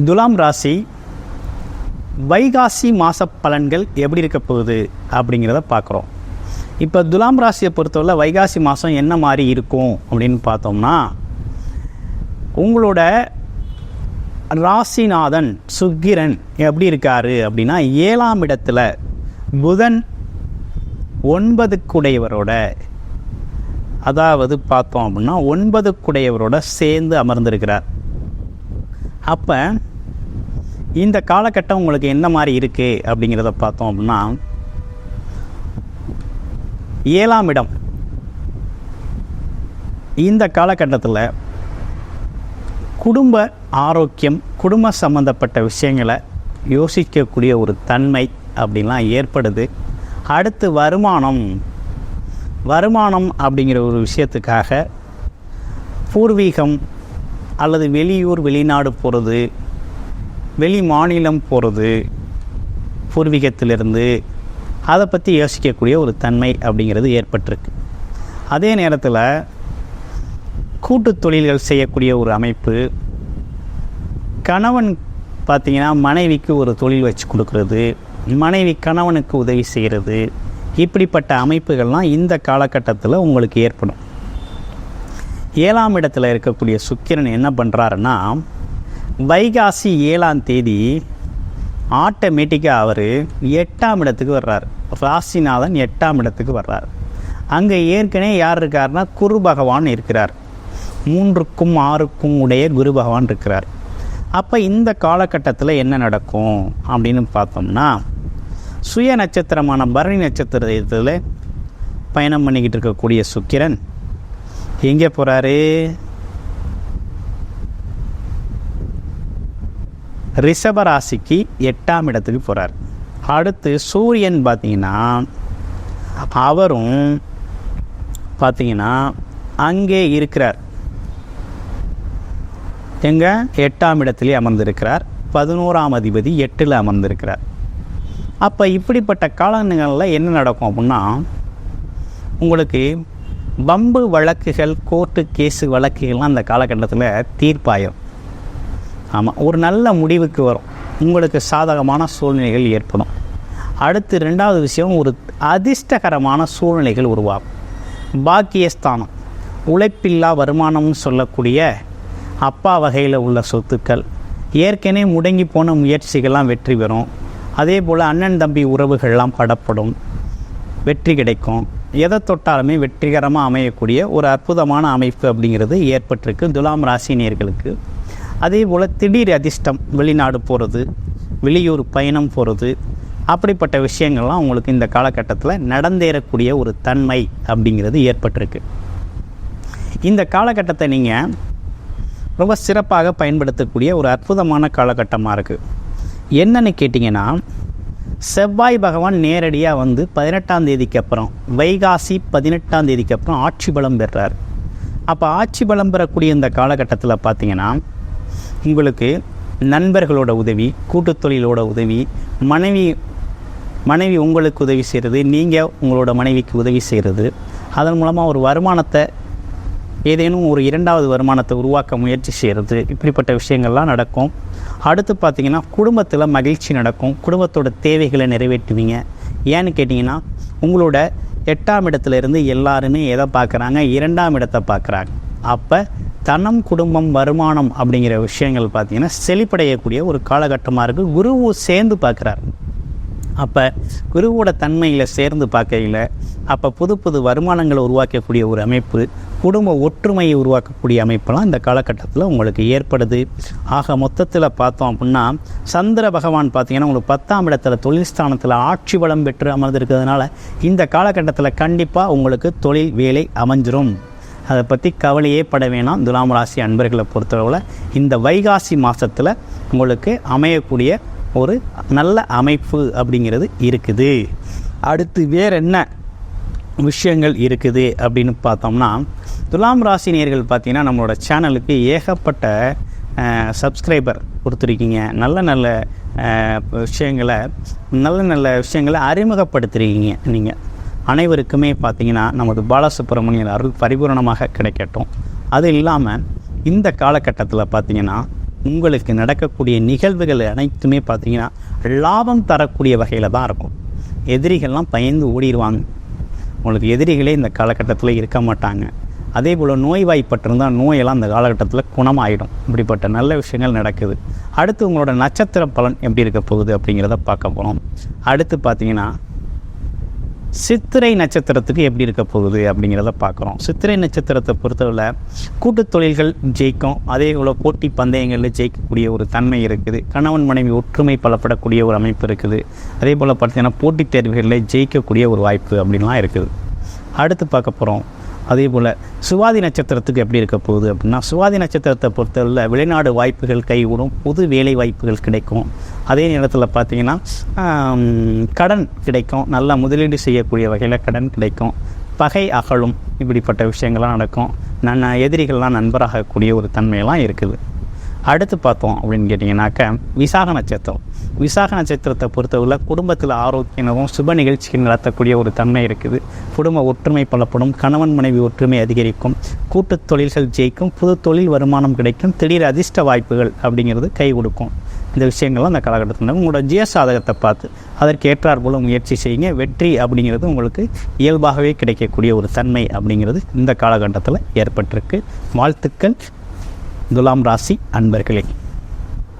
துலாம் ராசி வைகாசி மாத பலன்கள் எப்படி இருக்க போகுது அப்படிங்கிறத பார்க்குறோம். இப்போ துலாம் ராசியை பொறுத்தவரை வைகாசி மாதம் என்ன மாதிரி இருக்கும் அப்படின்னு பார்த்தோம்னா, உங்களோட ராசிநாதன் சுக்கிரன் எப்படி இருக்காரு அப்படின்னா 7ஆம் இடத்துல புதன் 9 குடையவரோட, அதாவது பார்த்தோம் அப்படின்னா 9 குடையவரோட சேர்ந்து அமர்ந்திருக்கிறார். அப்போ இந்த காலகட்டம் உங்களுக்கு என்ன மாதிரி இருக்குது அப்படிங்கிறத பார்த்தோம் அப்படின்னா, 7ஆம் இடம் இந்த காலகட்டத்தில் குடும்ப ஆரோக்கியம், குடும்ப சம்பந்தப்பட்ட விஷயங்களை யோசிக்கக்கூடிய ஒரு தன்மை அப்படின்லாம் ஏற்படுது. அடுத்து வருமானம் அப்படிங்கிற ஒரு விஷயத்துக்காக பூர்வீகம் அல்லது வெளியூர் வெளிநாடு போகிறது, வெளி மாநிலம் போகிறது, பூர்வீகத்திலிருந்து அதை பற்றி யோசிக்கக்கூடிய ஒரு தன்மை அப்படிங்கிறது ஏற்பட்டிருக்கு. அதே நேரத்தில் கூட்டு தொழில்கள் செய்யக்கூடிய ஒரு அமைப்பு, கணவன் பார்த்திங்கன்னா மனைவிக்கு ஒரு தொழில் வச்சு கொடுக்கறது, மனைவி கணவனுக்கு உதவி செய்கிறது, இப்படிப்பட்ட அமைப்புகள்லாம் இந்த காலகட்டத்தில் உங்களுக்கு ஏற்படும். 7ஆம் இடத்துல இருக்கக்கூடிய சுக்கிரன் என்ன பண்ணுறாருன்னா, வைகாசி 7ஆம் தேதி ஆட்டோமேட்டிக்காக அவர் 8ஆம் இடத்துக்கு வர்றார். ராசிநாதன் 8ஆம் இடத்துக்கு வர்றார். அங்கே ஏற்கனவே யார் இருக்காருன்னா குரு பகவான் இருக்கிறார். 3க்கும் 6க்கும் உடைய குரு பகவான் இருக்கிறார். அப்போ இந்த காலகட்டத்தில் என்ன நடக்கும் அப்படின்னு பார்த்தோம்னா, சுய நட்சத்திரமான பரணி நட்சத்திரத்தில் பயணம் பண்ணிக்கிட்டு இருக்கக்கூடிய சுக்கிரன் எங்கே போகிறாரு? ரிஷபராசிக்கு 8ஆம் இடத்துக்கு போகிறார். அடுத்து சூரியன் பார்த்திங்கன்னா அவரும் பார்த்திங்கன்னா அங்கே இருக்கிறார். எங்கே? 8ஆம் இடத்துலேயே அமர்ந்திருக்கிறார். 11ஆம் அதிபதி 8ல் அமர்ந்திருக்கிறார். அப்போ இப்படிப்பட்ட காலங்களில் என்ன நடக்கும் அப்படின்னா, உங்களுக்கு வம்பு வழக்குகள், கோர்ட்டு கேஸு வழக்குகள்லாம் அந்த காலகட்டத்தில் தீர்ப்பாயிரும். ஆமாம், ஒரு நல்ல முடிவுக்கு வரும். உங்களுக்கு சாதகமான சூழ்நிலைகள் ஏற்படும். அடுத்து 2வது விஷயம், ஒரு அதிர்ஷ்டகரமான சூழ்நிலைகள் உருவாகும். பாக்கியஸ்தானம், உழைப்பில்லா வருமானம்னு சொல்லக்கூடிய அப்பா வகையில் உள்ள சொத்துக்கள், ஏற்கனவே முடங்கி போன முயற்சிகள்லாம் வெற்றி பெறும். அதே போல் அண்ணன் தம்பி உறவுகள்லாம் படப்படும், வெற்றி கிடைக்கும். எதை தொட்டாலுமே வெற்றிகரமாக அமையக்கூடிய ஒரு அற்புதமான அமைப்பு அப்படிங்கிறது ஏற்பட்டிருக்கு துலாம் ராசினியர்களுக்கு. அதே போல் திடீர் அதிர்ஷ்டம், வெளிநாடு போகிறது, வெளியூர் பயணம் போகிறது, அப்படிப்பட்ட விஷயங்கள்லாம் உங்களுக்கு இந்த காலகட்டத்தில் நடந்தேறக்கூடிய ஒரு தன்மை அப்படிங்கிறது ஏற்பட்டிருக்கு. இந்த காலகட்டத்தை நீங்கள் ரொம்ப சிறப்பாக பயன்படுத்தக்கூடிய ஒரு அற்புதமான காலகட்டமாக இருக்குது. என்னன்னு கேட்டிங்கன்னா, செவ்வாய் பகவான் நேரடியாக வந்து 18ஆம் தேதிக்கு அப்புறம், வைகாசி 18ஆம் தேதிக்கு அப்புறம் ஆட்சி பலம் பெறுறார். அப்போ ஆட்சி பலம் பெறக்கூடிய இந்த காலகட்டத்தில் பார்த்திங்கன்னா, உங்களுக்கு நண்பர்களோட உதவி, கூட்டுத் தொழிலோட உதவி, மனைவி உங்களுக்கு உதவி செய்கிறது, நீங்கள் உங்களோட மனைவிக்கு உதவி செய்கிறது, அதன் மூலமாக ஒரு வருமானத்தை, ஏதேனும் ஒரு 2வது வருமானத்தை உருவாக்க முயற்சி செய்கிறது, இப்படிப்பட்ட விஷயங்கள்லாம் நடக்கும். அடுத்து பார்த்திங்கன்னா, குடும்பத்தில் மகிழ்ச்சி நடக்கும். குடும்பத்தோட தேவைகளை நிறைவேற்றுவீங்க. ஏன்னு கேட்டிங்கன்னா, உங்களோட 8ஆம் இடத்துலேருந்து எல்லாருமே எதை பார்க்குறாங்க? 2ஆம் இடத்தை பார்க்குறாங்க. அப்போ தனம், குடும்பம், வருமானம் அப்படிங்கிற விஷயங்கள் பார்த்திங்கன்னா செழிப்படையக்கூடிய ஒரு காலகட்டமாக இருக்குது. குருவும் சேர்ந்து பார்க்குறாரு. அப்போ குருவோட தன்மையில் சேர்ந்து பார்க்கையில் அப்போ புது புது வருமானங்களை உருவாக்கக்கூடிய ஒரு அமைப்பு, குடும்ப ஒற்றுமையை உருவாக்கக்கூடிய அமைப்பெல்லாம் இந்த காலகட்டத்தில் உங்களுக்கு ஏற்படுது. ஆக மொத்தத்தில் பார்த்தோம் அப்படின்னா, சந்திர பகவான் பார்த்திங்கன்னா உங்களுக்கு 10ஆம் இடத்துல தொழில் ஸ்தானத்தில் ஆட்சி பலம் பெற்று அமர்ந்திருக்கிறதுனால இந்த காலகட்டத்தில் கண்டிப்பாக உங்களுக்கு தொழில் வேலை அமைஞ்சிரும். அதை பற்றி கவலையே பட வேணாம். துலாம் ராசி அன்பர்களை பொறுத்தளவில் இந்த வைகாசி மாதத்தில் உங்களுக்கு அமையக்கூடிய ஒரு நல்ல அமைப்பு அப்படிங்கிறது இருக்குது. அடுத்து வேறு என்ன விஷயங்கள் இருக்குது அப்படின்னு பார்த்தோம்னா, துலாம் ராசி நேயர்கள் பார்த்திங்கன்னா நம்மளோட சேனலுக்கு ஏகப்பட்ட சப்ஸ்கிரைபர் கொடுத்துருக்கீங்க. நல்ல விஷயங்களை அறிமுகப்படுத்துகிறீங்க. நீங்கள் அனைவருக்குமே பார்த்திங்கன்னா நமது பாலசுப்ரமணியர் அருள் பரிபூரணமாக கிடைக்கட்டும். அது இல்லாமல் இந்த காலகட்டத்தில் பார்த்திங்கன்னா உங்களுக்கு நடக்கக்கூடிய நிகழ்வுகள் அனைத்துமே பார்த்திங்கன்னா லாபம் தரக்கூடிய வகையில் தான் இருக்கும். எதிரிகள்லாம் பயந்து ஓடிடுவாங்க. உங்களுக்கு எதிரிகளே இந்த காலகட்டத்தில் இருக்க மாட்டாங்க. அதே போல் நோய்வாய்ப்பட்டிருந்தால் நோயெல்லாம் அந்த காலகட்டத்தில் குணமாயிடும். இப்படிப்பட்ட நல்ல விஷயங்கள் நடக்குது. அடுத்து உங்களோட நட்சத்திர பலன் எப்படி இருக்க போகுது அப்படிங்கிறத பார்க்க போகிறோம். அடுத்து பார்த்திங்கன்னா சித்திரை நட்சத்திரத்துக்கு எப்படி இருக்க போகுது அப்படிங்கிறத பார்க்குறோம். சித்திரை நட்சத்திரத்தை பொறுத்தவரை கூட்டுத் தொழில்கள் ஜெயிக்கும். அதே போல் போட்டி பந்தயங்களில் ஜெயிக்கக்கூடிய ஒரு தன்மை இருக்குது. கணவன் மனைவி ஒற்றுமை பலப்படக்கூடிய ஒரு அமைப்பு இருக்குது. அதே போல் பார்த்திங்கன்னா போட்டித் தேர்வுகளில் ஜெயிக்கக்கூடிய ஒரு வாய்ப்பு அப்படின்லாம் இருக்குது. அடுத்து பார்க்க போகிறோம். அதே போல் சுவாதி நட்சத்திரத்துக்கு எப்படி இருக்க போகுது அப்படின்னா, சுவாதி நட்சத்திரத்தை பொறுத்தவரை வெளிநாடு வாய்ப்புகள் கைகூடும். புது வேலை வாய்ப்புகள் கிடைக்கும். அதே நேரத்தில் பார்த்திங்கன்னா கடன் கிடைக்கும். நல்லா முதலீடு செய்யக்கூடிய வகையில் கடன் கிடைக்கும். பகை அகலும். இப்படிப்பட்ட விஷயங்கள்லாம் நடக்கும். எதிரிகள்லாம் நண்பராகக்கூடிய ஒரு தன்மையெல்லாம் இருக்குது. அடுத்து பார்த்தோம் அப்படின்னு கேட்டிங்கனாக்கா விசாக நட்சத்திரம். விசாக நட்சத்திரத்தை பொறுத்தவரை குடும்பத்தில் ஆரோக்கியமும் சுப நிகழ்ச்சிகள் நடத்தக்கூடிய ஒரு தன்மை இருக்குது. குடும்ப ஒற்றுமை பலப்படும். கணவன் மனைவி ஒற்றுமை அதிகரிக்கும். கூட்டுத் தொழில்கள் ஜெயிக்கும். புது தொழில் வருமானம் கிடைக்கும். திடீர் அதிர்ஷ்ட வாய்ப்புகள் அப்படிங்கிறது கை கொடுக்கும். இந்த விஷயங்கள்லாம் அந்த காலகட்டத்தில் உங்களோட ஜீவசாதகத்தை பார்த்து அதற்கு ஏற்றார் போல் முயற்சி செய்யுங்க. வெற்றி அப்படிங்கிறது உங்களுக்கு இயல்பாகவே கிடைக்கக்கூடிய ஒரு தன்மை அப்படிங்கிறது இந்த காலகட்டத்தில் ஏற்பட்டிருக்கு. வாழ்த்துக்கள் துலாம் ராசி அன்பர்களே.